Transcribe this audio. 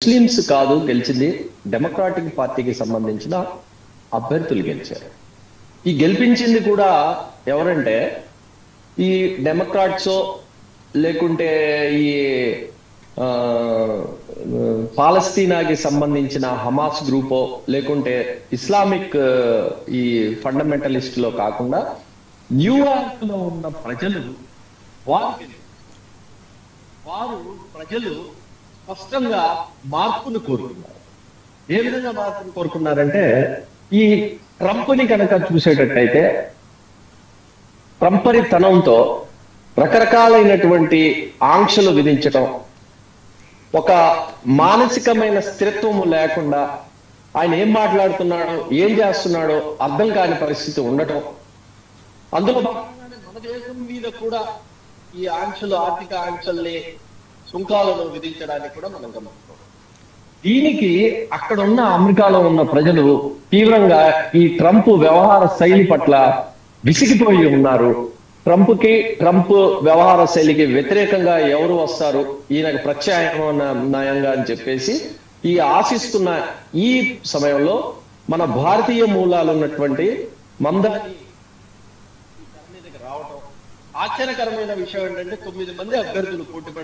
Muslims కాదు గెలిచింది, democratic పార్టీకి సంబంధించిన అభ్యర్థులు గెలిచారు. ఈ గెలిపించింది కూడా ఎవరంటే ఈ డెమోక్రాట్స్ లేకుంటే ఈ పాలస్తీనాకి సంబంధించిన హమాస్ గ్రూపో లేకుంటే ఇస్లామిక్ ఈ ఫండమెంటలిస్ట్ లో కాకుండా న్యూయార్క్ లో ఉన్న ప్రజలు వారు ప్రజలు స్పష్టంగా మార్పును కోరుకున్నారు. ఏ విధంగా మార్పును కోరుకున్నారంటే ఈ ట్రంప్ని కనుక చూసేటట్టయితే ట్రంపరితనంతో రకరకాలైనటువంటి ఆంక్షలు విధించటం, ఒక మానసికమైన స్థిరత్వము లేకుండా ఆయన ఏం మాట్లాడుతున్నాడో ఏం చేస్తున్నాడో అర్థం కాని పరిస్థితి ఉండటం, అందులో భాగంగానే మన దేశం మీద కూడా ఈ ఆంక్షలు, ఆర్థిక ఆంక్షల్ని, సుంకాలను విధించడానికి కూడా మనం గమనిస్తాం. దీనికి అక్కడ ఉన్న అమెరికాలో ఉన్న ప్రజలు తీవ్రంగా ఈ ట్రంప్ వ్యవహార శైలి పట్ల విసిగిపోయి ఉన్నారు. ట్రంప్ వ్యవహార శైలికి వ్యతిరేకంగా ఎవరు వస్తారు, ఈయనకు ప్రత్యామ్నాయంగా అని చెప్పేసి ఈ ఆశిస్తున్న ఈ సమయంలో మన భారతీయ మూలాలు ఉన్నటువంటి మందాని రావటం ఆశ్చర్యకరమైన విషయం ఏంటంటే 9 మంది అభ్యర్థులు పోటీ